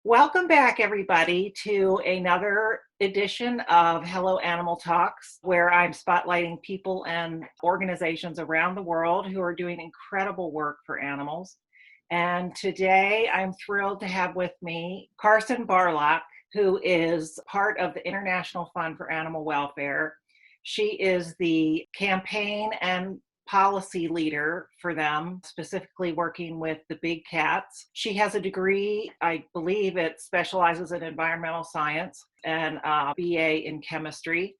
Welcome back, everybody, to another edition of Hello Animal Talks, where I'm spotlighting people and organizations around the world who are doing incredible work for animals. And today I'm thrilled to have with me Carson Barylak, who is part of the International Fund for Animal Welfare. She is the campaign and policy leader for them, specifically working with the big cats. She has a degree, I believe it specializes in environmental science, and a BA in chemistry.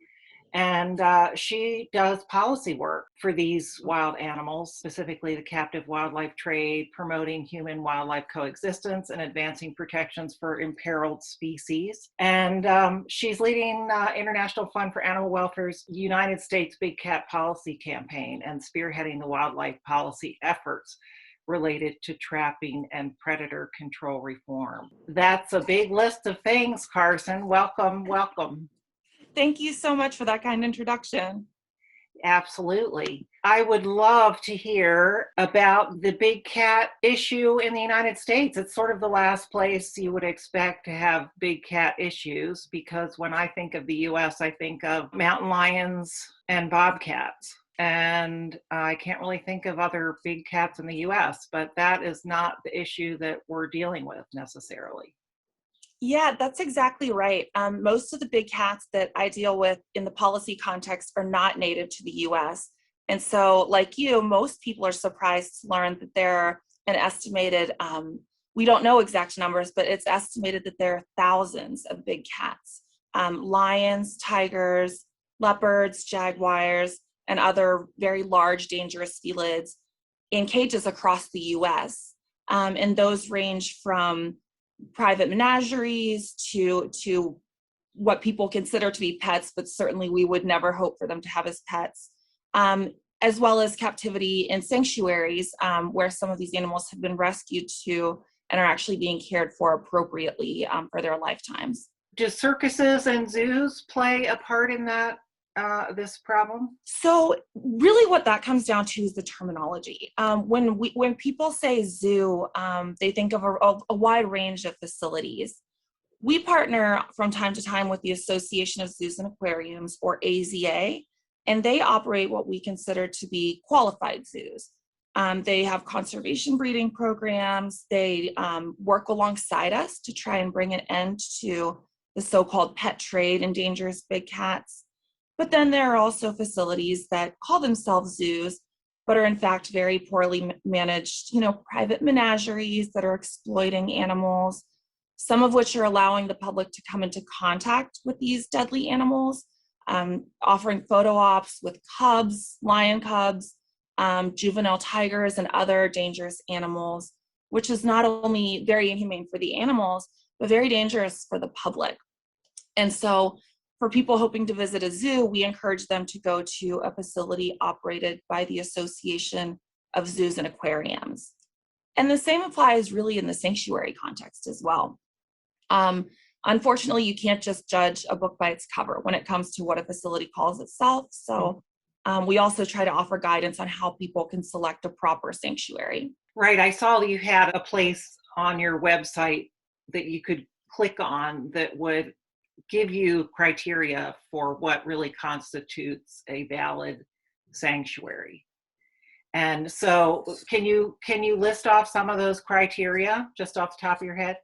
And she does policy work for these wild animals, specifically the captive wildlife trade, promoting human-wildlife coexistence and advancing protections for imperiled species. And she's leading International Fund for Animal Welfare's United States Big Cat Policy Campaign and spearheading the wildlife policy efforts related to trapping and predator control reform. That's a big list of things, Carson. Welcome, welcome. Thank you so much for that kind introduction. Absolutely. I would love to hear about the big cat issue in the United States. It's sort of the last place you would expect to have big cat issues, because when I think of the US, I think of mountain lions and bobcats. And I can't really think of other big cats in the US, but that is not the issue that we're dealing with necessarily. Yeah, that's exactly right. Most of the big cats that I deal with in the policy context are not native to the US. And so, like you, most people are surprised to learn that there are an estimated, we don't know exact numbers, but it's estimated that there are thousands of big cats, lions, tigers, leopards, jaguars, and other very large, dangerous felids in cages across the US. And those range from private menageries to what people consider to be pets, but certainly we would never hope for them to have as pets, as well as captivity in sanctuaries where some of these animals have been rescued to and are actually being cared for appropriately for their lifetimes. Do circuses and zoos play a part in that, this problem? So really what that comes down to is the terminology. When people say zoo, they think of a wide range of facilities. We partner from time to time with the Association of Zoos and Aquariums, or AZA, and they operate what we consider to be qualified zoos. They have conservation breeding programs. They work alongside us to try and bring an end to the so-called pet trade in dangerous big cats. But then there are also facilities that call themselves zoos, but are in fact very poorly managed, private menageries that are exploiting animals, some of which are allowing the public to come into contact with these deadly animals, offering photo ops with cubs, lion cubs, juvenile tigers, and other dangerous animals, which is not only very inhumane for the animals, but very dangerous for the public. And so for people hoping to visit a zoo, we encourage them to go to a facility operated by the Association of Zoos and Aquariums. And the same applies really in the sanctuary context as well. Unfortunately, you can't just judge a book by its cover when it comes to what a facility calls itself. So we also try to offer guidance on how people can select a proper sanctuary. Right. I saw you had a place on your website that you could click on that would give you criteria for what really constitutes a valid sanctuary. And so can you list off some of those criteria just off the top of your head?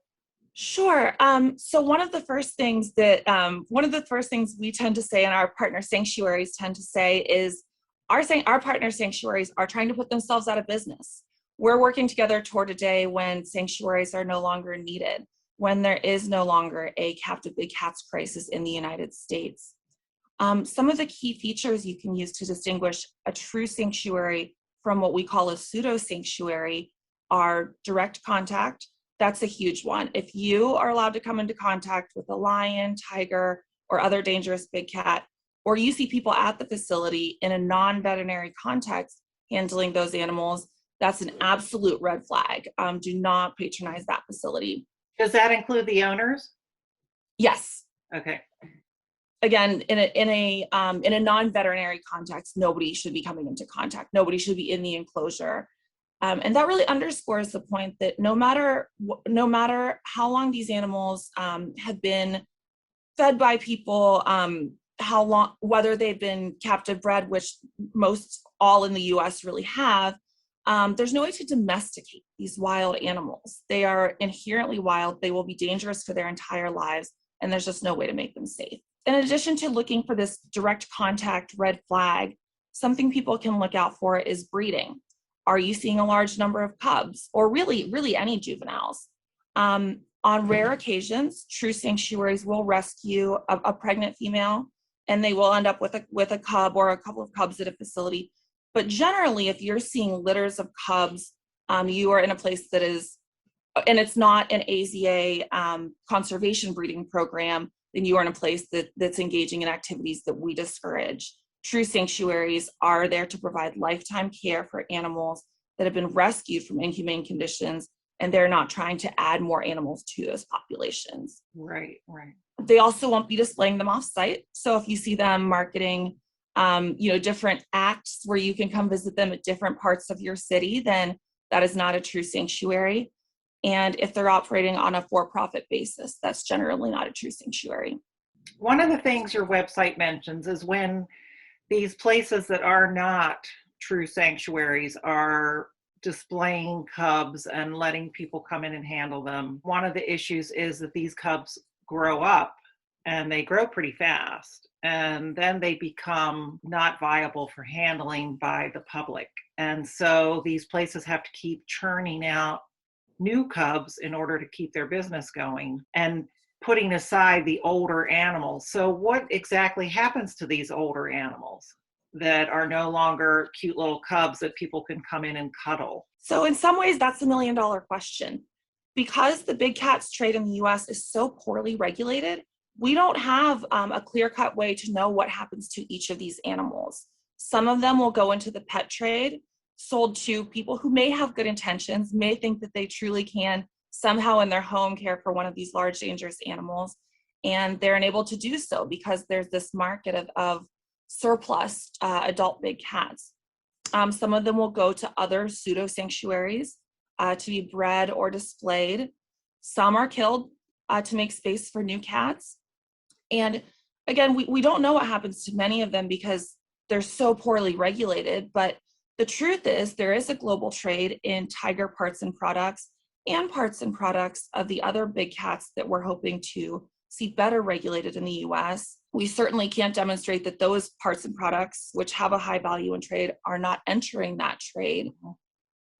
Sure. So one of the first things we tend to say, and our partner sanctuaries tend to say, is our partner sanctuaries are trying to put themselves out of business. We're working together toward a day when sanctuaries are no longer needed, when there is no longer a captive big cats crisis in the United States. Some of the key features you can use to distinguish a true sanctuary from what we call a pseudo sanctuary are direct contact. That's a huge one. If you are allowed to come into contact with a lion, tiger, or other dangerous big cat, or you see people at the facility in a non-veterinary context handling those animals, that's an absolute red flag. Do not patronize that facility. Does that include the owners? Yes. Okay. Again, in a non-veterinary context, nobody should be coming into contact. Nobody should be in the enclosure. And that really underscores the point that no matter how long these animals have been fed by people, how long, whether they've been captive bred, which most all in the US really have, there's no way to domesticate these wild animals. They are inherently wild. They will be dangerous for their entire lives, and there's just no way to make them safe. In addition to looking for this direct contact red flag, something people can look out for is breeding. Are you seeing a large number of cubs, or really any juveniles? On rare occasions, true sanctuaries will rescue a pregnant female, and they will end up with a cub or a couple of cubs at a facility. But generally, if you're seeing litters of cubs, you are in a place that is, and it's not an AZA conservation breeding program, then you are in a place that's engaging in activities that we discourage. True sanctuaries are there to provide lifetime care for animals that have been rescued from inhumane conditions, and they're not trying to add more animals to those populations. Right. They also won't be displaying them off-site. So if you see them marketing, different acts where you can come visit them at different parts of your city, then that is not a true sanctuary. And if they're operating on a for-profit basis, that's generally not a true sanctuary. One of the things your website mentions is when these places that are not true sanctuaries are displaying cubs and letting people come in and handle them. One of the issues is that these cubs grow up, and they grow pretty fast, and then they become not viable for handling by the public. And so these places have to keep churning out new cubs in order to keep their business going and putting aside the older animals. So what exactly happens to these older animals that are no longer cute little cubs that people can come in and cuddle? So in some ways, that's the $1 million question. Because the big cats trade in the US is so poorly regulated, we don't have a clear-cut way to know what happens to each of these animals. Some of them will go into the pet trade, sold to people who may have good intentions, may think that they truly can somehow in their home care for one of these large, dangerous animals, and they're unable to do so because there's this market of surplus adult big cats. Some of them will go to other pseudo sanctuaries to be bred or displayed. Some are killed to make space for new cats. And again, we don't know what happens to many of them because they're so poorly regulated. But the truth is there is a global trade in tiger parts and products of the other big cats that we're hoping to see better regulated in the US. We certainly can't demonstrate that those parts and products, which have a high value in trade, are not entering that trade.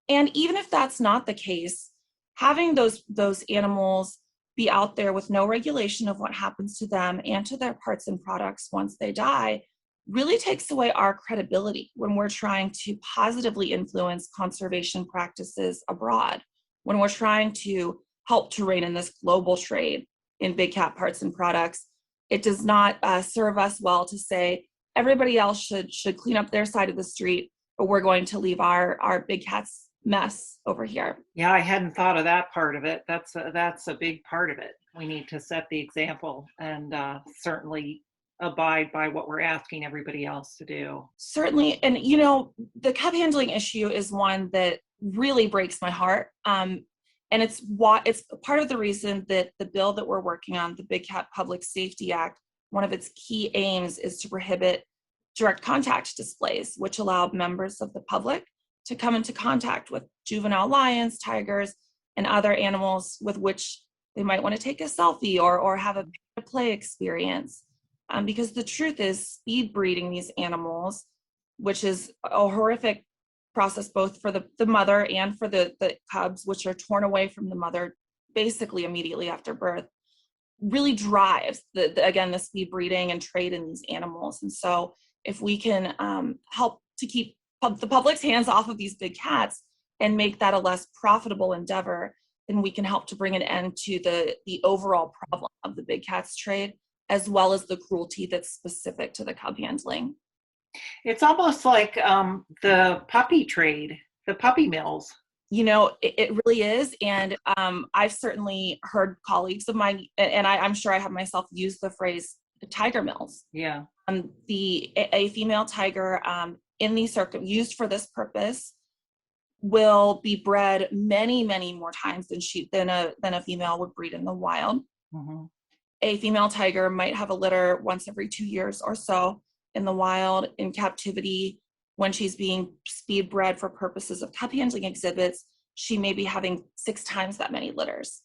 And even if that's not the case, having those animals be out there with no regulation of what happens to them and to their parts and products once they die really takes away our credibility when we're trying to positively influence conservation practices abroad, when we're trying to help to rein in this global trade in big cat parts and products. It does not serve us well to say everybody else should clean up their side of the street, but we're going to leave our big cats mess over here. Yeah, I hadn't thought of that part of it. That's a big part of it. We need to set the example and certainly abide by what we're asking everybody else to do. Certainly. And, the cub handling issue is one that really breaks my heart. And it's part of the reason that the bill that we're working on, the Big Cat Public Safety Act, one of its key aims is to prohibit direct contact displays, which allow members of the public to come into contact with juvenile lions, tigers, and other animals with which they might want to take a selfie or have a play experience. Because the truth is, speed breeding these animals, which is a horrific process both for the mother and for the cubs, which are torn away from the mother basically immediately after birth, really drives the speed breeding and trade in these animals. And so if we can help to keep the public's hands off of these big cats and make that a less profitable endeavor, then we can help to bring an end to the overall problem of the big cats trade, as well as the cruelty that's specific to the cub handling. It's almost like the puppy trade, the puppy mills. It really is. And I've certainly heard colleagues of mine, and I'm sure I have myself used the phrase tiger mills. Yeah. A female tiger in the used for this purpose will be bred many, many more times than a female would breed in the wild. Mm-hmm. A female tiger might have a litter once every 2 years or so in the wild. In captivity, when she's being speed bred for purposes of cub handling exhibits, she may be having 6 times that many litters.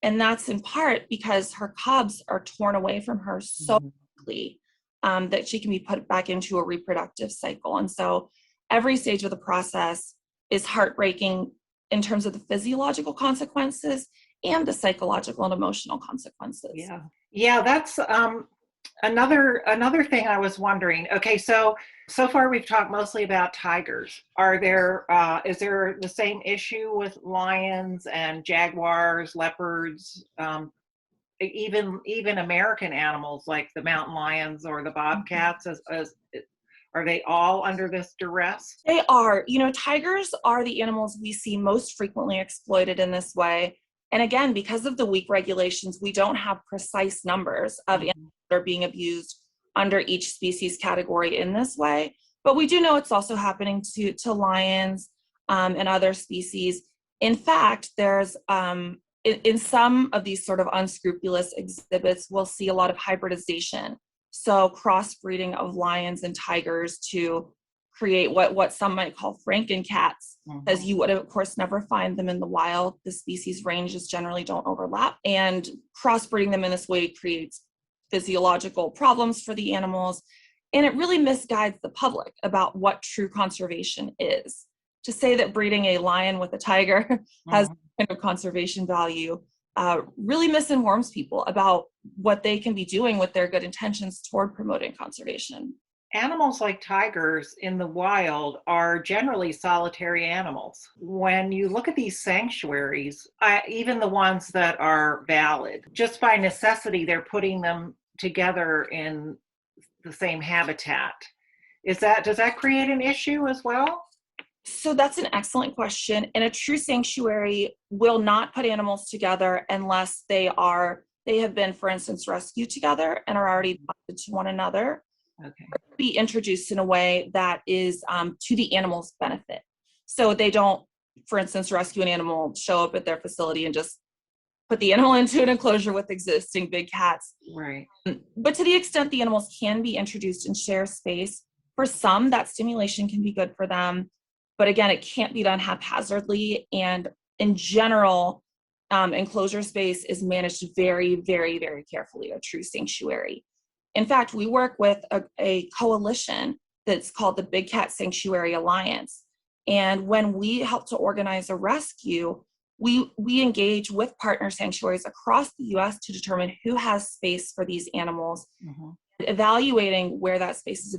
And that's in part because her cubs are torn away from her so quickly that she can be put back into a reproductive cycle. And so every stage of the process is heartbreaking in terms of the physiological consequences and the psychological and emotional consequences. Yeah, that's another thing I was wondering. Okay, so far we've talked mostly about tigers. Is there the same issue with lions and jaguars, leopards, even American animals like the mountain lions or the bobcats? Are they all under this duress? They are. Tigers are the animals we see most frequently exploited in this way. And again, because of the weak regulations, we don't have precise numbers of animals that are being abused under each species category in this way. But we do know it's also happening to lions and other species. In fact, there's in some of these sort of unscrupulous exhibits, we'll see a lot of hybridization. So crossbreeding of lions and tigers to create what some might call frankencats, as you would, of course, never find them in the wild. The species ranges generally don't overlap. And crossbreeding them in this way creates physiological problems for the animals. And it really misguides the public about what true conservation is. To say that breeding a lion with a tiger has kind of conservation value really misinforms people about what they can be doing with their good intentions toward promoting conservation. Animals like tigers in the wild are generally solitary animals. When you look at these sanctuaries, even the ones that are valid, just by necessity, they're putting them together in the same habitat. Does that create an issue as well? So that's an excellent question. And a true sanctuary will not put animals together unless they have been, for instance, rescued together and are already bonded to one another. Okay. Be introduced in a way that is to the animal's benefit. So they don't, for instance, rescue an animal, show up at their facility and just put the animal into an enclosure with existing big cats. Right. But to the extent the animals can be introduced and share space, for some, that stimulation can be good for them. But again, it can't be done haphazardly. And in general, enclosure space is managed very, very, very carefully, a true sanctuary. In fact, we work with a coalition that's called the Big Cat Sanctuary Alliance. And when we help to organize a rescue, we engage with partner sanctuaries across the US to determine who has space for these animals. Evaluating where that space is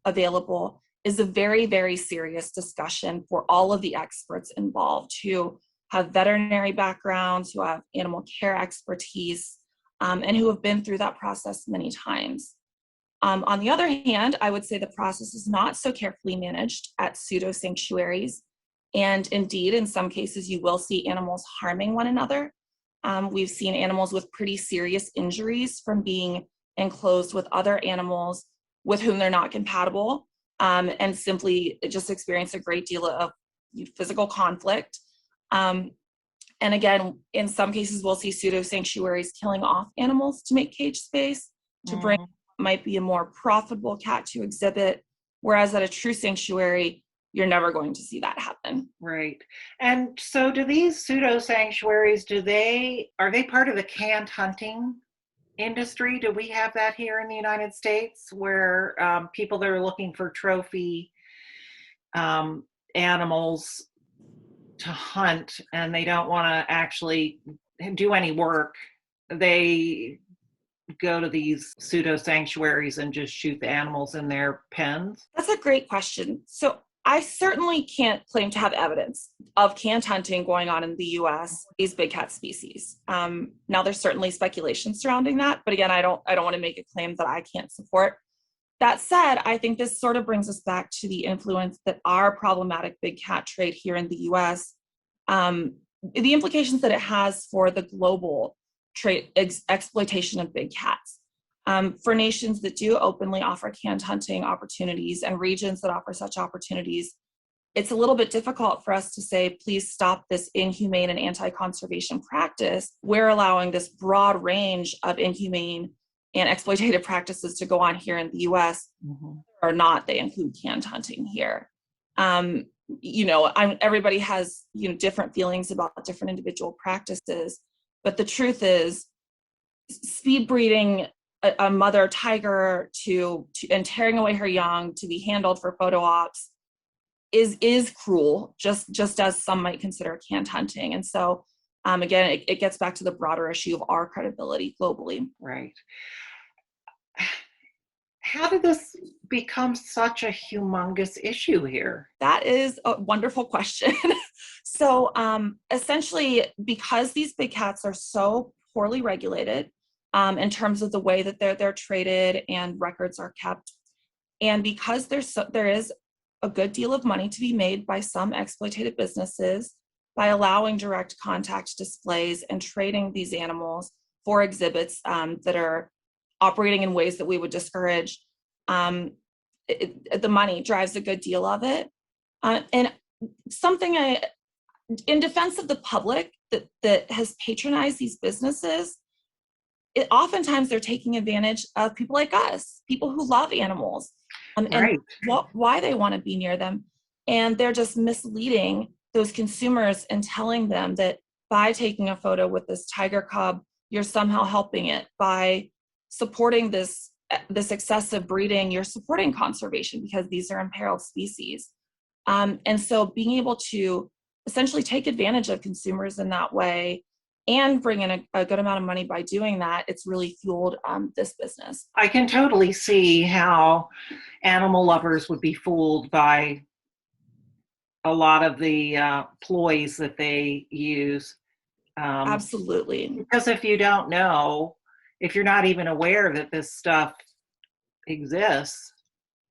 available is a very, very serious discussion for all of the experts involved who have veterinary backgrounds, who have animal care expertise, and who have been through that process many times. On the other hand, I would say the process is not so carefully managed at pseudo sanctuaries. And indeed, in some cases, you will see animals harming one another. We've seen animals with pretty serious injuries from being enclosed with other animals with whom they're not compatible, and simply just experience a great deal of physical conflict. And again, in some cases, we'll see pseudo sanctuaries killing off animals to make cage space to bring what might be a more profitable cat to exhibit, whereas at a true sanctuary, you're never going to see that happen. Right. And so do these pseudo sanctuaries, are they part of the canned hunting industry? Do we have that here in the United States where people that are looking for trophy animals to hunt and they don't want to actually do any work, they go to these pseudo sanctuaries and just shoot the animals in their pens? That's a great question. So I certainly can't claim to have evidence of canned hunting going on in the US, these big cat species. Now there's certainly speculation surrounding that, but again, I don't want to make a claim that I can't support. That said, I think this sort of brings us back to the influence that our problematic big cat trade here in the US, the implications that it has for the global trade exploitation of big cats. For nations that do openly offer canned hunting opportunities and regions that offer such opportunities, it's a little bit difficult for us to say, please stop this inhumane and anti-conservation practice. We're allowing this broad range of inhumane and exploitative practices to go on here in the US, or not. They include canned hunting here. Everybody has, different feelings about different individual practices, but the truth is, speed breeding a mother tiger and tearing away her young to be handled for photo ops is cruel, just as some might consider canned hunting. And so, again, it gets back to the broader issue of our credibility globally. Right. How did this become such a humongous issue here? That is a wonderful question. So essentially, because these big cats are so poorly regulated in terms of the way that they're traded and records are kept, and because there is a good deal of money to be made by some exploitative businesses by allowing direct contact displays and trading these animals for exhibits that are operating in ways that we would discourage, the money drives a good deal of it. And something in defense of the public that has patronized these businesses, oftentimes they're taking advantage of people like us, people who love animals, and why they want to be near them. And they're just misleading those consumers and telling them that by taking a photo with this tiger cub, you're somehow helping it. By supporting this excessive breeding, you're supporting conservation because these are imperiled species. And so being able to essentially take advantage of consumers in that way and bring in a good amount of money by doing that, it's really fueled this business. I can totally see how animal lovers would be fooled by a lot of the ploys that they use. Absolutely. Because if you don't know, if you're not even aware that this stuff exists,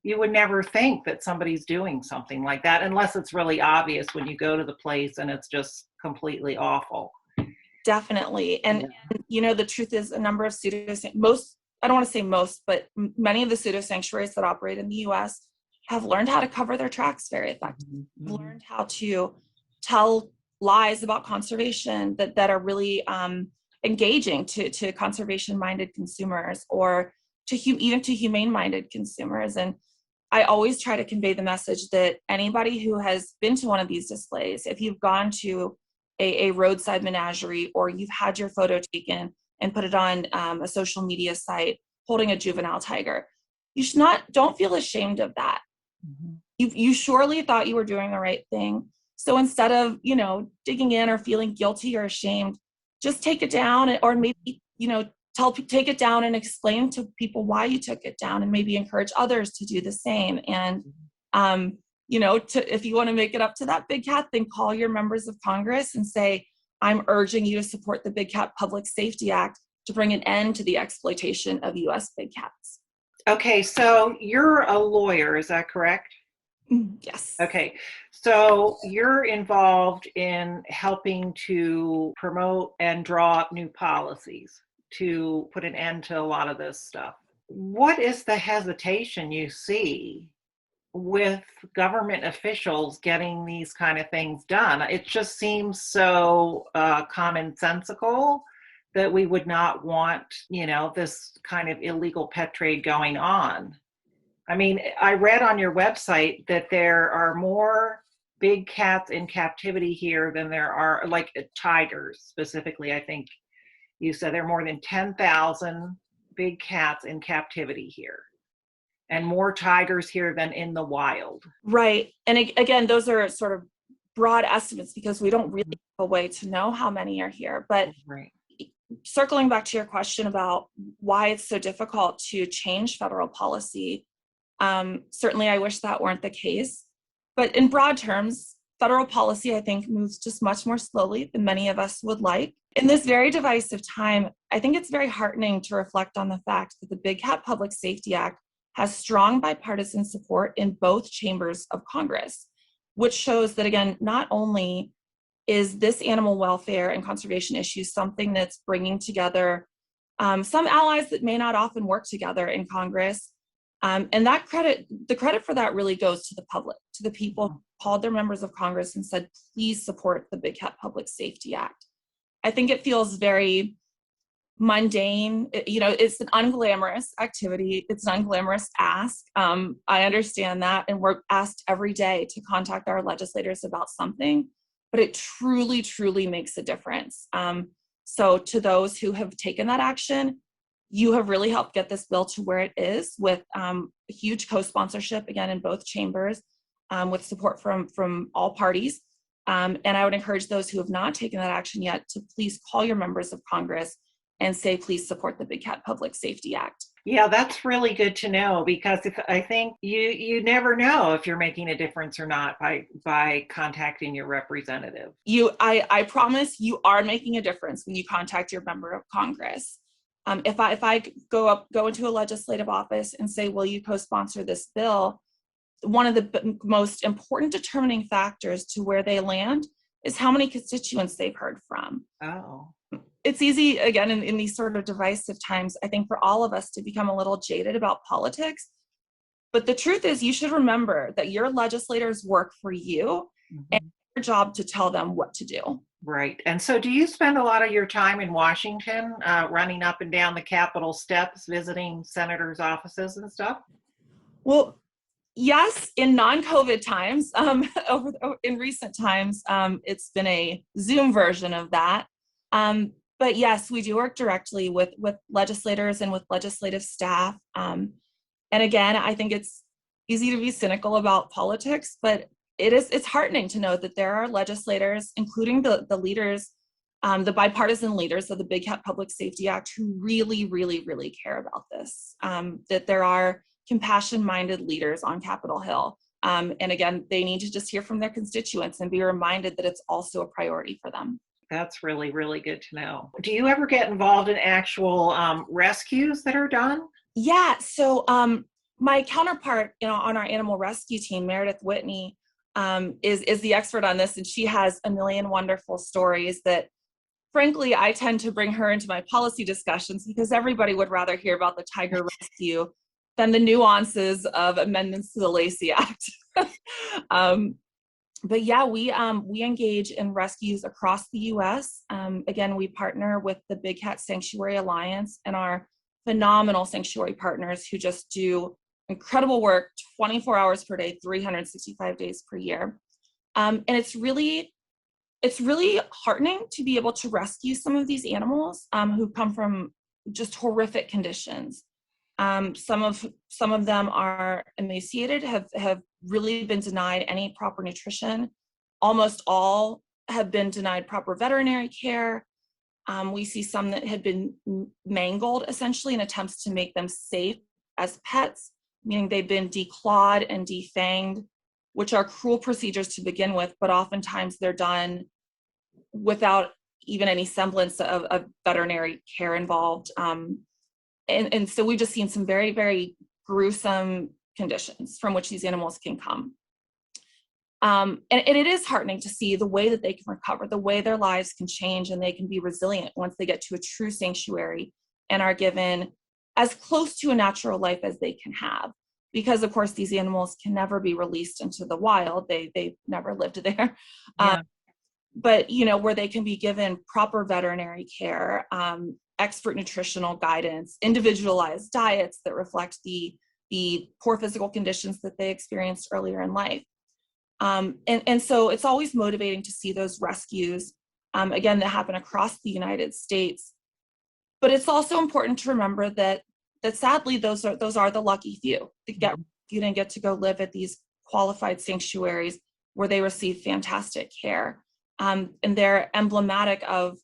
you would never think that somebody's doing something like that unless it's really obvious when you go to the place and it's just completely awful. Definitely. And the truth is, a number of I don't want to say most, but many of the pseudo sanctuaries that operate in the US have learned how to cover their tracks very effectively, learned how to tell lies about conservation that are really engaging to conservation-minded consumers, or even to humane-minded consumers. And I always try to convey the message that anybody who has been to one of these displays, if you've gone to a roadside menagerie, or you've had your photo taken and put it on a social media site holding a juvenile tiger, don't feel ashamed of that. You surely thought you were doing the right thing. So instead of, digging in or feeling guilty or ashamed, just take it down, or maybe, take it down and explain to people why you took it down, and maybe encourage others to do the same. And, if you want to make it up to that big cat, then call your members of Congress and say, I'm urging you to support the Big Cat Public Safety Act to bring an end to the exploitation of U.S. big cats. Okay, so you're a lawyer, is that correct? Yes. Okay, so you're involved in helping to promote and draw up new policies to put an end to a lot of this stuff. What is the hesitation you see with government officials getting these kind of things done? It just seems so commonsensical that we would not want, this kind of illegal pet trade going on. I mean, I read on your website that there are more big cats in captivity here than there are, like tigers specifically. I think you said there are more than 10,000 big cats in captivity here, and more tigers here than in the wild. Right. And again, those are sort of broad estimates because we don't really have a way to know how many are here. But circling back to your question about why it's so difficult to change federal policy, certainly I wish that weren't the case. But in broad terms, federal policy, I think, moves just much more slowly than many of us would like. In this very divisive time, I think it's very heartening to reflect on the fact that the Big Cat Public Safety Act has strong bipartisan support in both chambers of Congress, which shows that, again, not only is this animal welfare and conservation issue something that's bringing together some allies that may not often work together in Congress, And the credit for that really goes to the public, to the people who called their members of Congress and said, please support the Big Cat Public Safety Act. I think it feels very mundane. It's an unglamorous activity. It's an unglamorous ask. I understand that. And we're asked every day to contact our legislators about something, but it truly, truly makes a difference. So to those who have taken that action, you have really helped get this bill to where it is, with a huge co-sponsorship, again, in both chambers, with support from all parties. And I would encourage those who have not taken that action yet to please call your members of Congress and say, please support the Big Cat Public Safety Act. Yeah, that's really good to know, because I think you never know if you're making a difference or not by contacting your representative. I promise you are making a difference when you contact your member of Congress. If I go into a legislative office and say, will you co-sponsor this bill? One of the most important determining factors to where they land is how many constituents they've heard from. Oh. It's easy, again, in these sort of divisive times, I think, for all of us to become a little jaded about politics. But the truth is, you should remember that your legislators work for you, and it's your job to tell them what to do. Right. And so do you spend a lot of your time in Washington, running up and down the Capitol steps, visiting senators' offices and stuff? Well, yes, in non-COVID times. In recent times, it's been a Zoom version of that. But yes, we do work directly with legislators and with legislative staff. And again, I think it's easy to be cynical about politics, but it's heartening to know that there are legislators, including the leaders, the bipartisan leaders of the Big Cat Public Safety Act, who really, really, really care about this. That there are compassion-minded leaders on Capitol Hill. And again, they need to just hear from their constituents and be reminded that it's also a priority for them. That's really, really good to know. Do you ever get involved in actual rescues that are done? Yeah. So my counterpart, on our animal rescue team, Meredith Whitney, is the expert on this, and she has a million wonderful stories that, frankly, I tend to bring her into my policy discussions, because everybody would rather hear about the tiger rescue than the nuances of amendments to the Lacey Act. But yeah, we engage in rescues across the U.S. Again, we partner with the Big Cat Sanctuary Alliance and our phenomenal sanctuary partners who just do incredible work 24 hours per day, 365 days per year. And it's really heartening to be able to rescue some of these animals who come from just horrific conditions. Some of them are emaciated, have really been denied any proper nutrition. Almost all have been denied proper veterinary care. We see some that had been mangled, essentially, in attempts to make them safe as pets, meaning they've been declawed and defanged, which are cruel procedures to begin with, but oftentimes they're done without even any semblance of veterinary care involved. And so we've just seen some very, very gruesome conditions from which these animals can come. And it is heartening to see the way that they can recover, the way their lives can change, and they can be resilient once they get to a true sanctuary and are given as close to a natural life as they can have. Because, of course, these animals can never be released into the wild. They've never lived there. Yeah. But, where they can be given proper veterinary care, expert nutritional guidance, individualized diets that reflect the poor physical conditions that they experienced earlier in life. And so it's always motivating to see those rescues, again, that happen across the United States. But it's also important to remember that sadly, those are the lucky few that get rescued and get to go live at these qualified sanctuaries where they receive fantastic care. And they're emblematic of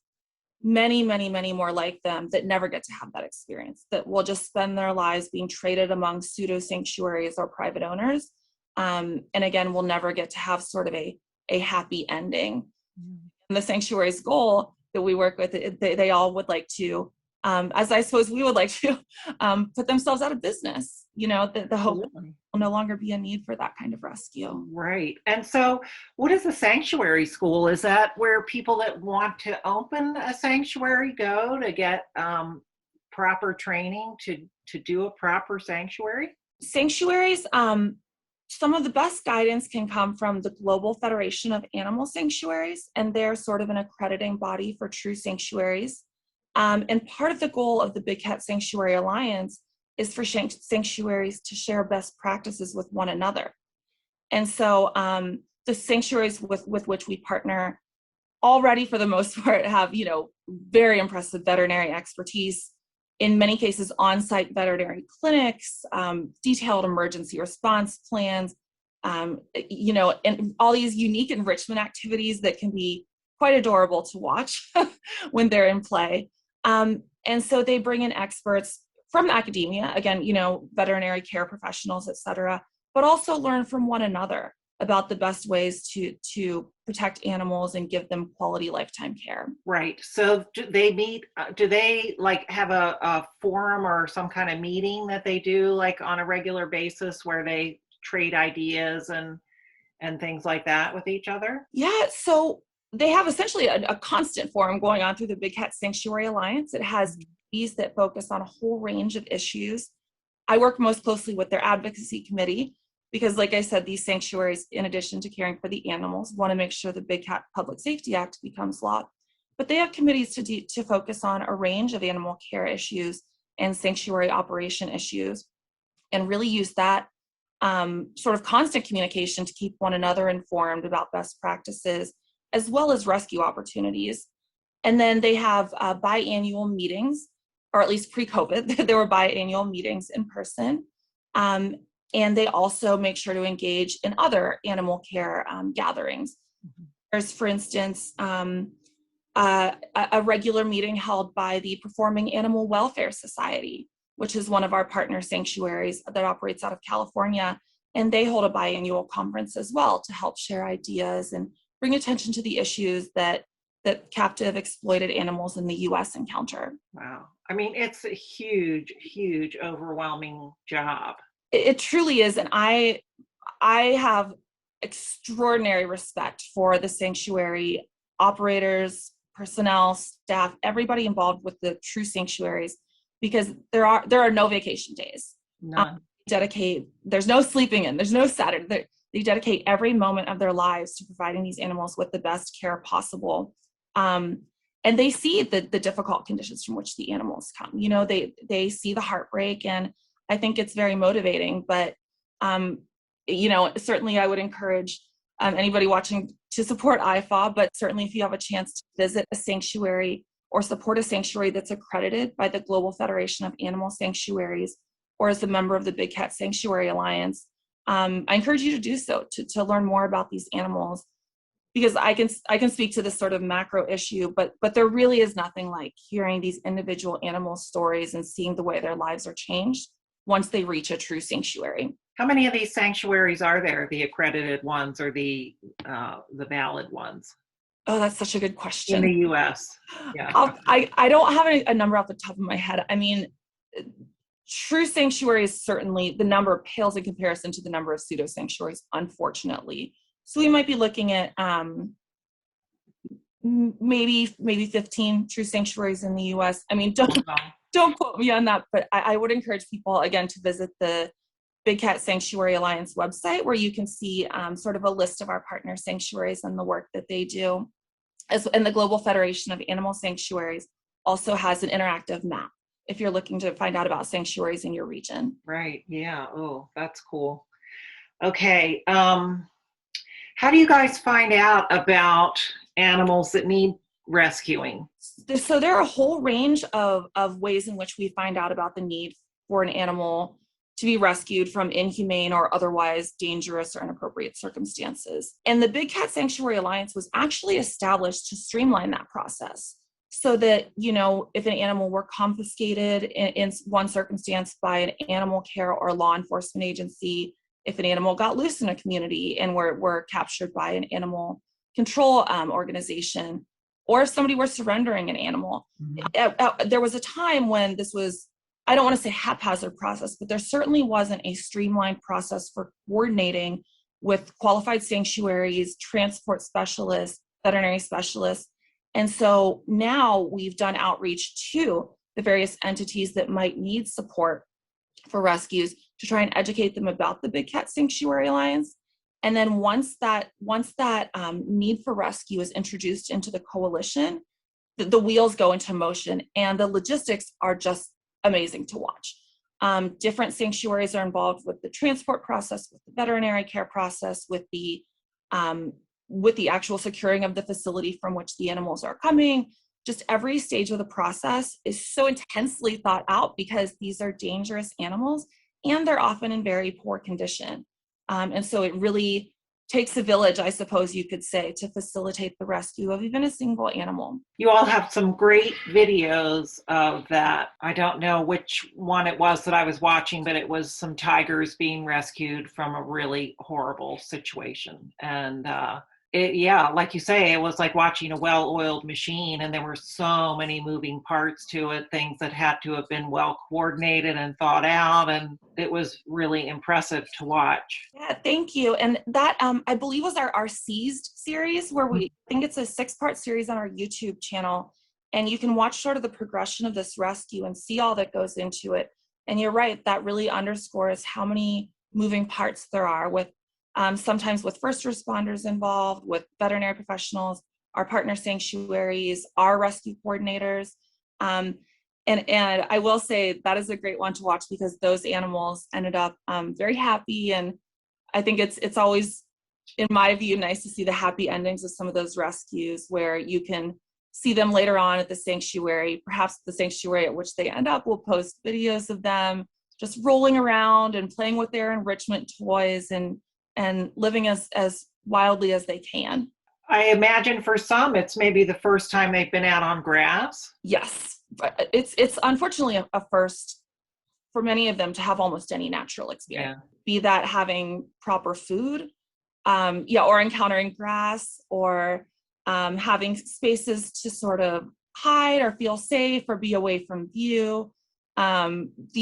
many, many, many more like them that never get to have that experience, that will just spend their lives being traded among pseudo sanctuaries or private owners. And again, will never get to have sort of a happy ending. And the sanctuary's goal that we work with, they all would like to, as I suppose we would like to, put themselves out of business. The hope will no longer be a need for that kind of rescue. Right. And so what is a sanctuary school? Is that where people that want to open a sanctuary go to get proper training to do a proper sanctuary? Sanctuaries, some of the best guidance can come from the Global Federation of Animal Sanctuaries, and they're sort of an accrediting body for true sanctuaries. And part of the goal of the Big Cat Sanctuary Alliance is for sanctuaries to share best practices with one another. And so the sanctuaries with which we partner already, for the most part, have, very impressive veterinary expertise, in many cases on-site veterinary clinics, detailed emergency response plans, and all these unique enrichment activities that can be quite adorable to watch when they're in play. And so they bring in experts from academia, again, veterinary care professionals, et cetera, but also learn from one another about the best ways to protect animals and give them quality lifetime care. Right. So do they meet, do they have a forum or some kind of meeting that they do on a regular basis where they trade ideas and things like that with each other? Yeah. So they have essentially a constant forum going on through the Big Cat Sanctuary Alliance. It has committees that focus on a whole range of issues. I work most closely with their advocacy committee because, like I said, these sanctuaries, in addition to caring for the animals, want to make sure the Big Cat Public Safety Act becomes law. But they have committees to focus on a range of animal care issues and sanctuary operation issues, and really use that sort of constant communication to keep one another informed about best practices, as well as rescue opportunities. And then they have biannual meetings, or at least pre-COVID, there were biannual meetings in person. And they also make sure to engage in other animal care gatherings. Mm-hmm. There's, for instance, a regular meeting held by the Performing Animal Welfare Society, which is one of our partner sanctuaries that operates out of California. And they hold a biannual conference as well to help share ideas and bring attention to the issues that captive exploited animals in the U.S. encounter. Wow. I mean, it's a huge, huge, overwhelming job. It truly is. And I have extraordinary respect for the sanctuary operators, personnel, staff, everybody involved with the true sanctuaries, because there are no vacation days. None. There's no sleeping in, there's no Saturday. They dedicate every moment of their lives to providing these animals with the best care possible. And they see the difficult conditions from which the animals come. They see the heartbreak, and I think it's very motivating. But, certainly I would encourage anybody watching to support IFAW, but certainly if you have a chance to visit a sanctuary or support a sanctuary that's accredited by the Global Federation of Animal Sanctuaries, or as a member of the Big Cat Sanctuary Alliance, I encourage you to do so, to learn more about these animals, because I can speak to this sort of macro issue, but there really is nothing like hearing these individual animal stories and seeing the way their lives are changed once they reach a true sanctuary. How many of these sanctuaries are there, the accredited ones or the valid ones? Oh, that's such a good question. In the U.S. Yeah. I don't have a number off the top of my head. I mean, true sanctuaries, certainly the number pales in comparison to the number of pseudo sanctuaries, unfortunately. So we might be looking at maybe 15 true sanctuaries in the U.S. I mean, don't quote me on that, but I would encourage people, again, to visit the Big Cat Sanctuary Alliance website, where you can see sort of a list of our partner sanctuaries and the work that they do. And the Global Federation of Animal Sanctuaries also has an interactive map if you're looking to find out about sanctuaries in your region. Right. Yeah. Oh, that's cool. Okay. How do you guys find out about animals that need rescuing? So there are a whole range of ways in which we find out about the need for an animal to be rescued from inhumane or otherwise dangerous or inappropriate circumstances. And the Big Cat Sanctuary Alliance was actually established to streamline that process, so that, if an animal were confiscated in one circumstance by an animal care or law enforcement agency, if an animal got loose in a community and were captured by an animal control organization, or if somebody were surrendering an animal. Mm-hmm. There was a time when this was, I don't want to say haphazard process, but there certainly wasn't a streamlined process for coordinating with qualified sanctuaries, transport specialists, veterinary specialists. And so now we've done outreach to the various entities that might need support for rescues to try and educate them about the Big Cat Sanctuary Alliance. And then once that need for rescue is introduced into the coalition, the wheels go into motion, and the logistics are just amazing to watch. Different sanctuaries are involved with the transport process, with the veterinary care process, with the actual securing of the facility from which the animals are coming. Just every stage of the process is so intensely thought out because these are dangerous animals and they're often in very poor condition. And so it really takes a village, I suppose you could say, to facilitate the rescue of even a single animal. You all have some great videos of that. I don't know which one it was that I was watching, but it was some tigers being rescued from a really horrible situation. And like you say, it was like watching a well-oiled machine, and there were so many moving parts to it, things that had to have been well coordinated and thought out, and it was really impressive to watch. Yeah, thank you. And that, I believe, was our Seized series, where I think it's a 6-part series on our YouTube channel, and you can watch sort of the progression of this rescue and see all that goes into it. And you're right, that really underscores how many moving parts there are, with sometimes with first responders involved, with veterinary professionals, our partner sanctuaries, our rescue coordinators. And I will say that is a great one to watch because those animals ended up very happy. And I think it's always, in my view, nice to see the happy endings of some of those rescues where you can see them later on at the sanctuary. Perhaps the sanctuary at which they end up will post videos of them just rolling around and playing with their enrichment toys and living as wildly as they can. I imagine for some, it's maybe the first time they've been out on grass. Yes, it's unfortunately a first for many of them to have almost any natural experience, be that having proper food, or encountering grass, or having spaces to sort of hide or feel safe or be away from view. Again,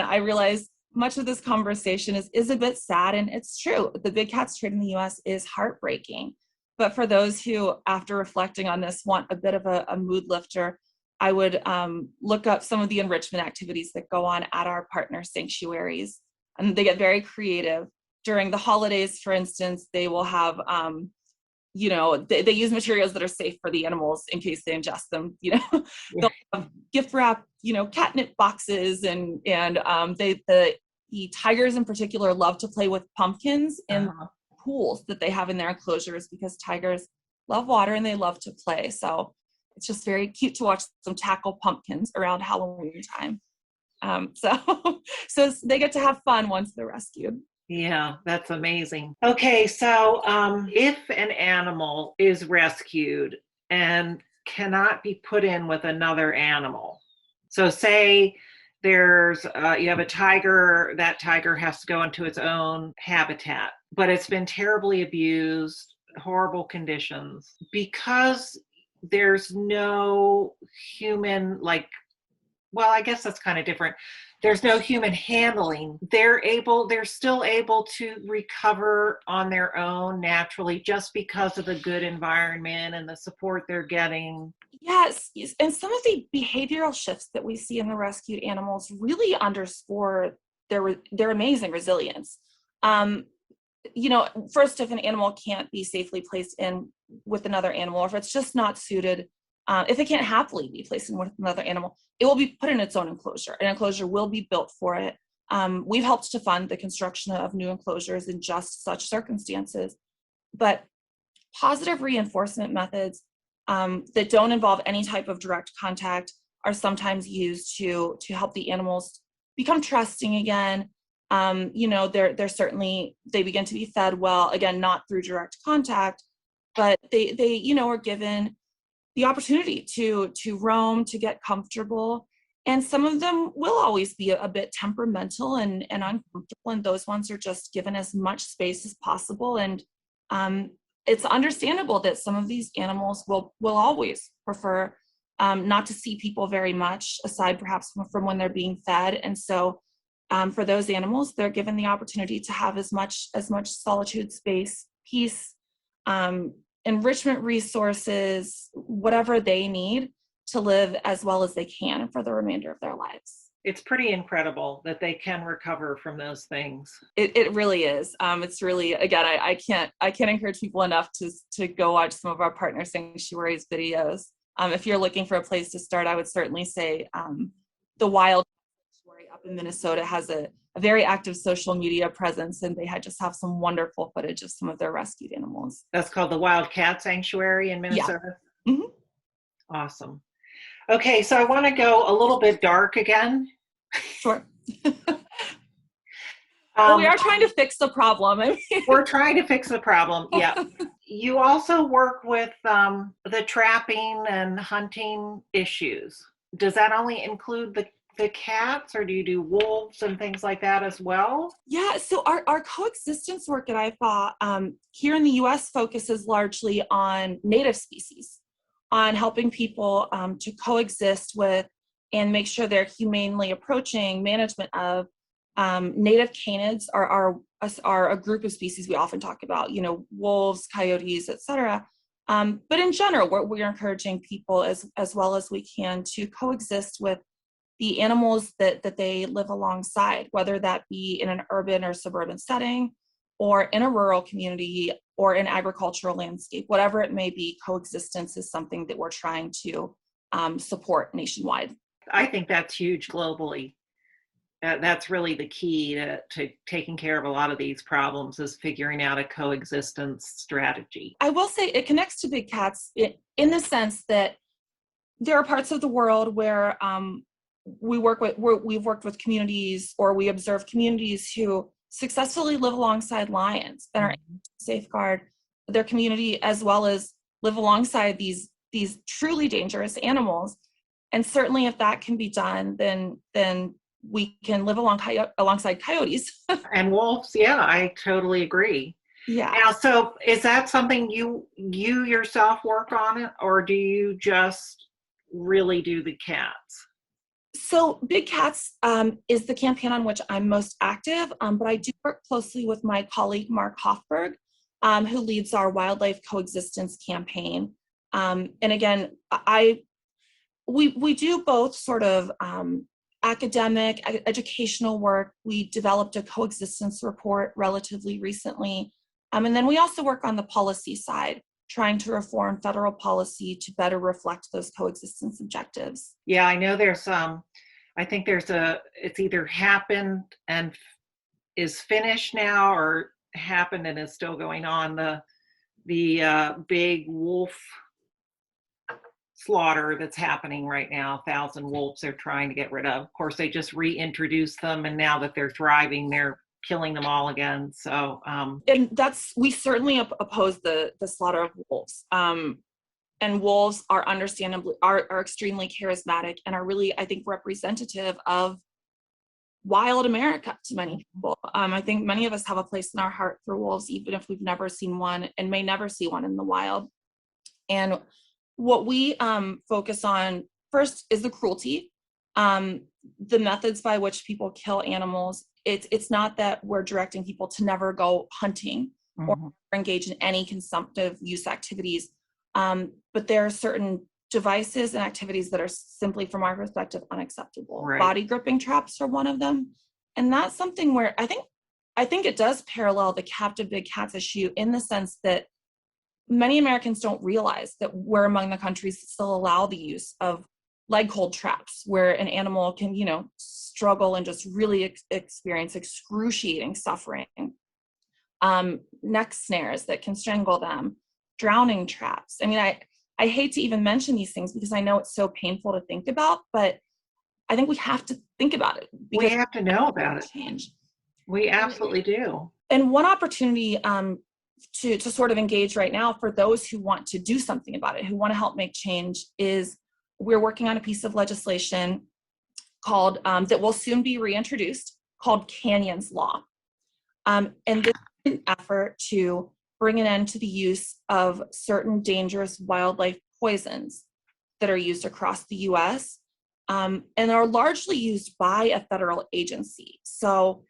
I realize much of this conversation is a bit sad, and it's true. The big cats trade in the US is heartbreaking. But for those who, after reflecting on this, want a bit of a mood lifter, I would look up some of the enrichment activities that go on at our partner sanctuaries. And they get very creative. During the holidays, for instance, they will have, they use materials that are safe for the animals in case they ingest them. They'll have gift wrap, catnip boxes, and the tigers in particular love to play with pumpkins in pools that they have in their enclosures because tigers love water and they love to play. So it's just very cute to watch them tackle pumpkins around Halloween time. So they get to have fun once they're rescued. Yeah, that's amazing. Okay, so if an animal is rescued and cannot be put in with another animal, so say there's you have a tiger, that tiger has to go into its own habitat, but it's been terribly abused, horrible conditions, because there's no human, I guess that's kind of different. There's no human handling. They're still able to recover on their own naturally just because of the good environment and the support they're getting. Yes, and some of the behavioral shifts that we see in the rescued animals really underscore their amazing resilience. First, if an animal can't be safely placed in with another animal, or if it's just not suited, if it can't happily be placed in with another animal, it will be put in its own enclosure. An enclosure will be built for it. We've helped to fund the construction of new enclosures in just such circumstances. But positive reinforcement methods that don't involve any type of direct contact are sometimes used to help the animals become trusting again. They're certainly, they begin to be fed well, again, not through direct contact, but they are given the opportunity to roam, to get comfortable. And some of them will always be a bit temperamental and uncomfortable, and those ones are just given as much space as possible. And it's understandable that some of these animals will always prefer not to see people very much, aside perhaps from when they're being fed. And so for those animals, they're given the opportunity to have as much solitude, space, peace, enrichment resources, whatever they need to live as well as they can for the remainder of their lives. It's pretty incredible that they can recover from those things. It really is. It's really, again, I can't encourage people enough to go watch some of our partner sanctuaries videos. If you're looking for a place to start, I would certainly say the Wild Sanctuary up in Minnesota has a very active social media presence, and they just have some wonderful footage of some of their rescued animals. That's called the Wild Cat Sanctuary in Minnesota? Yeah. Mm-hmm. Awesome. Okay, so I want to go a little bit dark again. Sure. Well, we are trying to fix the problem. We're trying to fix the problem, yeah. You also work with the trapping and hunting issues. Does that only include the cats, or do you do wolves and things like that as well? Yeah, so our coexistence work at IFAW here in the US focuses largely on native species, on helping people to coexist with and make sure they're humanely approaching management of native canids are a group of species we often talk about, wolves, coyotes, etc. But in general, we're encouraging people as well as we can to coexist with the animals that they live alongside, whether that be in an urban or suburban setting, or in a rural community, or an agricultural landscape, whatever it may be. Coexistence is something that we're trying to support nationwide. I think that's huge globally. That's really the key to taking care of a lot of these problems, is figuring out a coexistence strategy. I will say it connects to big cats in the sense that there are parts of the world where we've worked with communities, or we observe communities who successfully live alongside lions and are able to safeguard their community, as well as live alongside these truly dangerous animals. And certainly if that can be done, then we can live alongside coyotes. And wolves, yeah, I totally agree. Yeah. Now, so is that something you yourself work on it, or do you just really do the cats? So Big Cats is the campaign on which I'm most active, but I do work closely with my colleague, Mark Hoffberg, who leads our wildlife coexistence campaign. And again, we do both sort of academic, educational work. We developed a coexistence report relatively recently. And then we also work on the policy side, trying to reform federal policy to better reflect those coexistence objectives. Yeah, I know I think it's either happened and is finished now, or happened and is still going on, the big wolf slaughter that's happening right now. 1,000 wolves they're trying to get rid of. Of course, they just reintroduced them, and now that they're thriving, they're killing them all again. So and we certainly oppose the slaughter of wolves. And wolves are understandably are extremely charismatic and are really, I think, representative of wild America to many people. I think many of us have a place in our heart for wolves, even if we've never seen one and may never see one in the wild. And what we focus on first is the cruelty, the methods by which people kill animals. It's not that we're directing people to never go hunting or engage in any consumptive use activities, but there are certain devices and activities that are simply, from our perspective, unacceptable. Right. Body gripping traps are one of them, and that's something where I think it does parallel the captive big cats issue, in the sense that many Americans don't realize that we're among the countries that still allow the use of leg hold traps, where an animal can, struggle and just really experience excruciating suffering. Neck snares that can strangle them, drowning traps. I mean, I hate to even mention these things because I know it's so painful to think about, but I think we have to think about it. We have to know about it. Change. We absolutely do. And one opportunity to sort of engage right now for those who want to do something about it, who want to help make change, is we're working on a piece of legislation called that will soon be reintroduced, called Canyons Law. And this is an effort to bring an end to the use of certain dangerous wildlife poisons that are used across the US and are largely used by a federal agency. So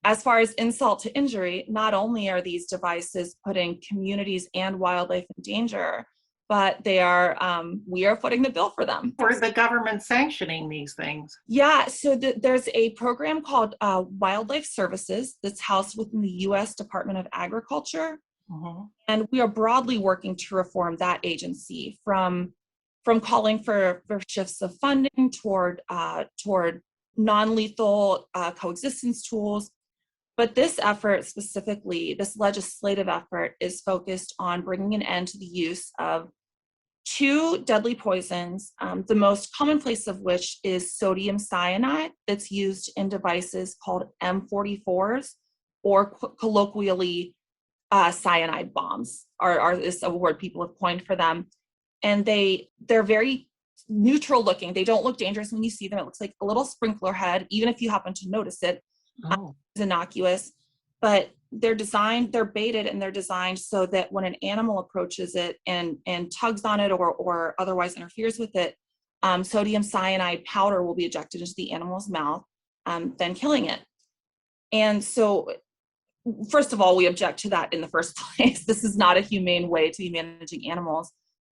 as far as insult to injury, not only are these devices putting communities and wildlife in danger, but they are, we are footing the bill for them. Or the government sanctioning these things? Yeah, so there's a program called Wildlife Services that's housed within the U.S. Department of Agriculture. Mm-hmm. And we are broadly working to reform that agency from calling for shifts of funding toward non-lethal coexistence tools. But this effort specifically, this legislative effort, is focused on bringing an end to the use of two deadly poisons, the most commonplace of which is sodium cyanide that's used in devices called M44s, or colloquially cyanide bombs is a word people have coined for them. And they're very neutral looking. They don't look dangerous when you see them. It looks like a little sprinkler head, even if you happen to notice it. It's innocuous, but they're baited and they're designed so that when an animal approaches it and tugs on it or otherwise interferes with it, sodium cyanide powder will be ejected into the animal's mouth, then killing it. And so, first of all, we object to that in the first place. This is not a humane way to be managing animals,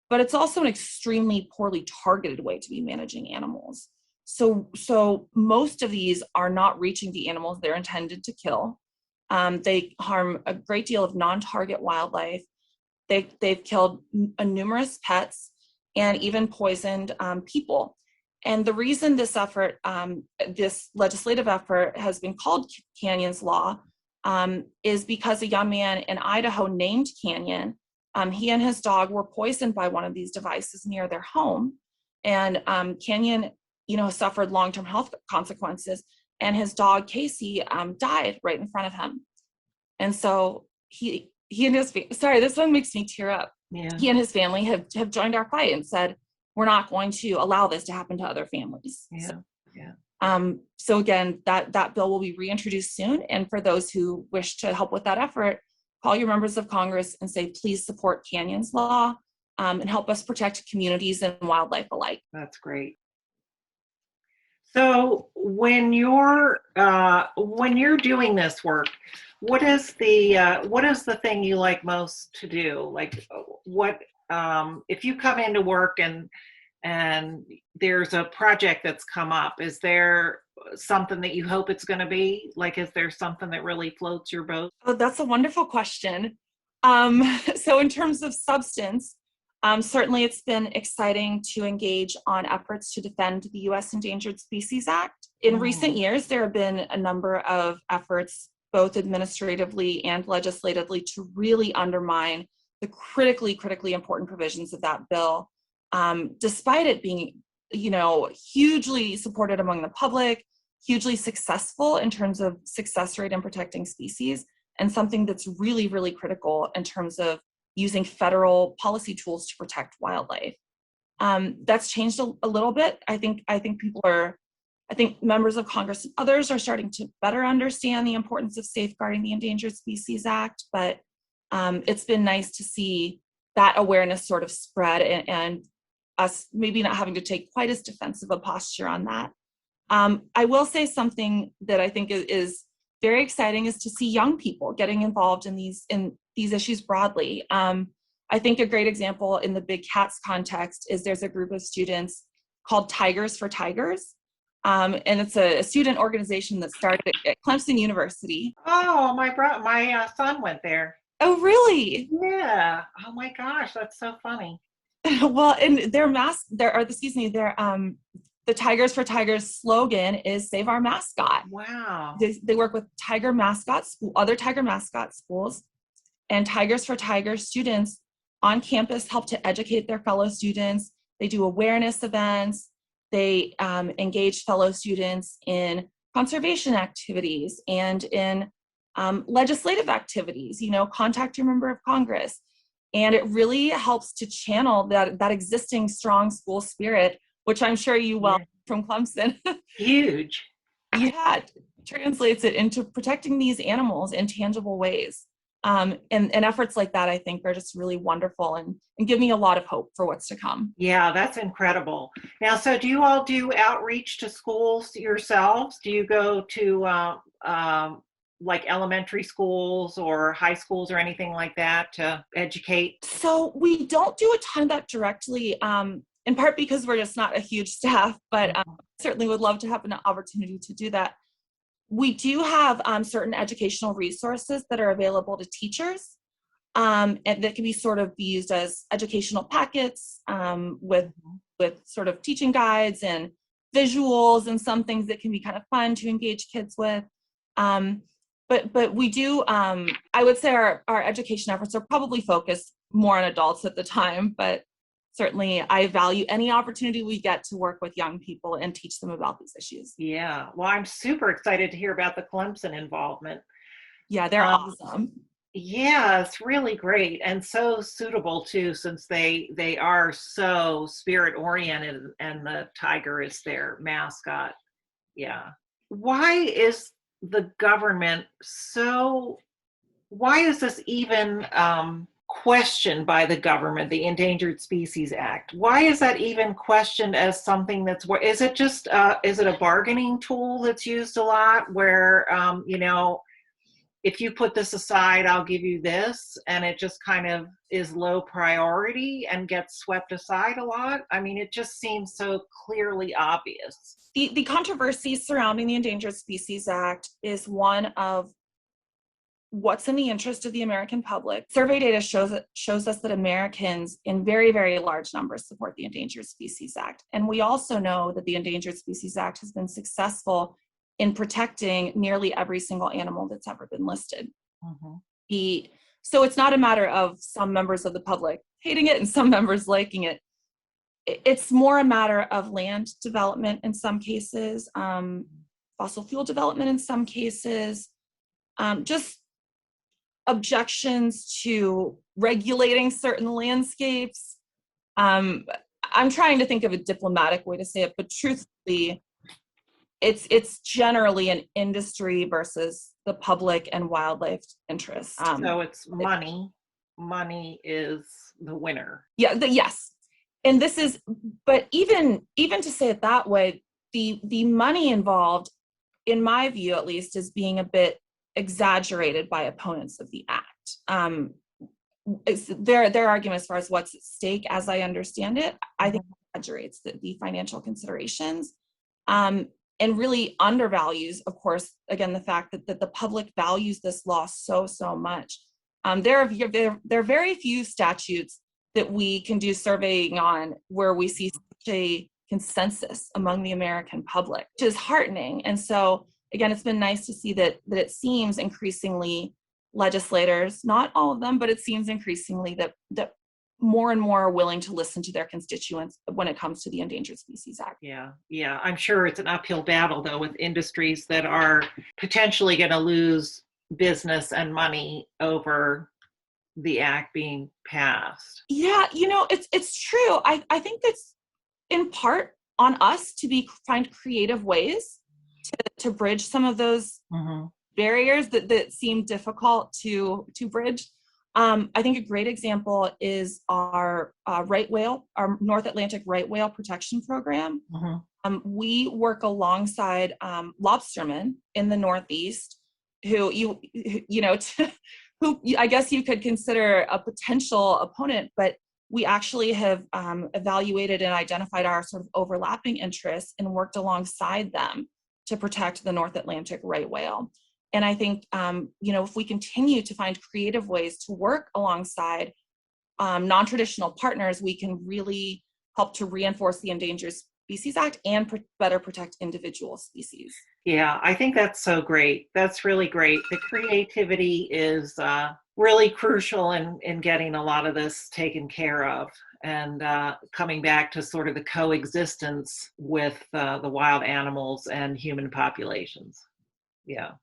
but it's also an extremely poorly targeted way to be managing animals. So most of these are not reaching the animals they're intended to kill. They harm a great deal of non-target wildlife. They've killed numerous pets and even poisoned people. And the reason this effort, this legislative effort, has been called Canyon's Law is because a young man in Idaho named Canyon, he and his dog were poisoned by one of these devices near their home. And Canyon, suffered long-term health consequences, and his dog Casey died right in front of him. And so he and his this one makes me tear up. Yeah. He and his family have joined our fight and said, we're not going to allow this to happen to other families. So again, that bill will be reintroduced soon. And for those who wish to help with that effort, call your members of Congress and say, please support Canyon's Law and help us protect communities and wildlife alike. That's great. So when you're doing this work, what is the thing you like most to do? Like, what if you come into work and there's a project that's come up, is there something that you hope it's going to be? Like, is there something that really floats your boat? Oh, that's a wonderful question. So in terms of substance, certainly it's been exciting to engage on efforts to defend the U.S. Endangered Species Act. In recent years, there have been a number of efforts, both administratively and legislatively, to really undermine the critically important provisions of that bill. Despite it being, hugely supported among the public, hugely successful in terms of success rate in protecting species, and something that's really, really critical in terms of using federal policy tools to protect wildlife. That's changed a little bit. I think members of Congress and others are starting to better understand the importance of safeguarding the Endangered Species Act, but it's been nice to see that awareness sort of spread and us maybe not having to take quite as defensive a posture on that. I will say something that I think is very exciting is to see young people getting involved in these issues broadly. I think a great example in the Big Cats context is there's a group of students called Tigers for Tigers. And it's a student organization that started at Clemson University. Oh, my son went there. Oh, really? Yeah. Oh my gosh, that's so funny. Well, and the Tigers for Tigers slogan is "Save Our Mascot." Wow. They work with other tiger mascot schools, and Tigers for Tigers students on campus help to educate their fellow students. They do awareness events. They engage fellow students in conservation activities and in legislative activities, contact your member of Congress. And it really helps to channel that existing strong school spirit, which I'm sure you from Clemson. Huge. Yeah, translates it into protecting these animals in tangible ways. And efforts like that, I think, are just really wonderful and give me a lot of hope for what's to come. Yeah, that's incredible. Now, so do you all do outreach to schools yourselves? Do you go to like elementary schools or high schools or anything like that to educate? So we don't do a ton of that directly, in part because we're just not a huge staff, but certainly would love to have an opportunity to do that. We do have certain educational resources that are available to teachers, and that can be sort of be used as educational packets, with sort of teaching guides and visuals and some things that can be kind of fun to engage kids with. But we do, I would say our education efforts are probably focused more on adults at the time, but certainly I value any opportunity we get to work with young people and teach them about these issues. Yeah. Well, I'm super excited to hear about the Clemson involvement. Yeah, they're awesome. Yeah, it's really great and so suitable too, since they are so spirit oriented and the tiger is their mascot. Yeah. Why is the government so, why is this even questioned by the government, the Endangered Species Act? Why is that even questioned as something that's, is it just, is it a bargaining tool that's used a lot where, if you put this aside, I'll give you this, and it just kind of is low priority and gets swept aside a lot? I mean, it just seems so clearly obvious. The controversy surrounding the Endangered Species Act is one of what's in the interest of the American public. Survey data shows us that Americans in very, very large numbers support the Endangered Species Act. And we also know that the Endangered Species Act has been successful in protecting nearly every single animal that's ever been listed. So it's not a matter of some members of the public hating it and some members liking it. It's more a matter of land development in some cases, fossil fuel development in some cases, just objections to regulating certain landscapes. I'm trying to think of a diplomatic way to say it, but truthfully, it's generally an industry versus the public and wildlife interests. So it's money. Money is the winner. Yeah, yes. And this is, but even to say it that way, the money involved, in my view at least, is being a bit exaggerated by opponents of the act. Their argument as far as what's at stake, as I understand it, I think exaggerates the financial considerations, and really undervalues, of course, again, the fact that the public values this law so much. There are very few statutes that we can do surveying on where we see such a consensus among the American public, which is heartening. And so, again, it's been nice to see that it seems increasingly legislators, not all of them, but it seems increasingly that more and more are willing to listen to their constituents when it comes to the Endangered Species Act. Yeah. I'm sure it's an uphill battle, though, with industries that are potentially going to lose business and money over the act being passed. Yeah, it's true. I think that's in part on us to find creative ways to bridge some of those barriers that seem difficult to bridge. I think a great example is our right whale, our North Atlantic right whale protection program. We work alongside lobstermen in the Northeast, who who I guess you could consider a potential opponent, but we actually have evaluated and identified our sort of overlapping interests and worked alongside them to protect the North Atlantic right whale. And I think, if we continue to find creative ways to work alongside non-traditional partners, we can really help to reinforce the Endangered Species Act and better protect individual species. Yeah, I think that's so great. That's really great. The creativity is really crucial in getting a lot of this taken care of, and coming back to sort of the coexistence with the wild animals and human populations. Yeah.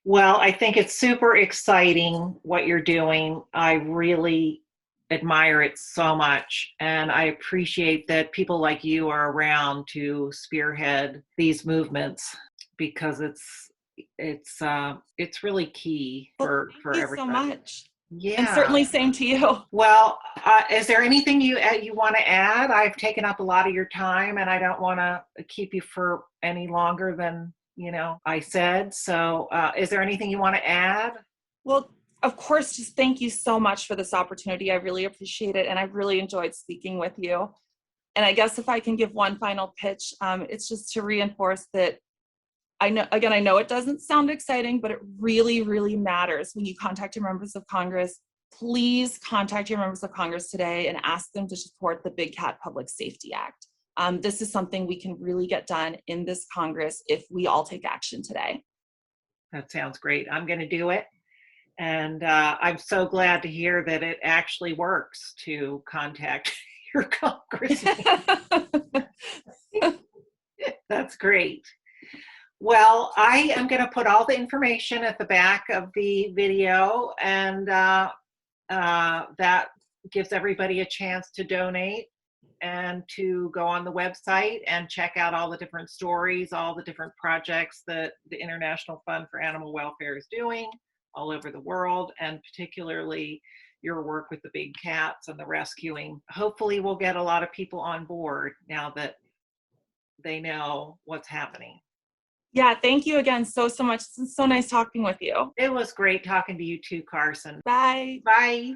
Well, I think it's super exciting what you're doing. I really admire it so much, and I appreciate that people like you are around to spearhead these movements, because it's really key for Thank you everybody. so much. Yeah, and certainly same to you. Well, is there anything you want to add? I've taken up a lot of your time, and I don't want to keep you for any longer than I said. So is there anything you want to add? Well, of course, just thank you so much for this opportunity. I really appreciate it. And I've really enjoyed speaking with you. And I guess if I can give one final pitch, it's just to reinforce that I know it doesn't sound exciting, but it really, really matters when you contact your members of Congress. Please contact your members of Congress today and ask them to support the Big Cat Public Safety Act. This is something we can really get done in this Congress if we all take action today. That sounds great. I'm going to do it. And I'm so glad to hear that it actually works to contact your congressman. That's great. Well, I am going to put all the information at the back of the video, and that gives everybody a chance to donate and to go on the website and check out all the different stories, all the different projects that the International Fund for Animal Welfare is doing all over the world, and particularly your work with the big cats and the rescuing. Hopefully we'll get a lot of people on board now that they know what's happening. Yeah, thank you again so much. It's so nice talking with you. It was great talking to you too, Carson. Bye. Bye.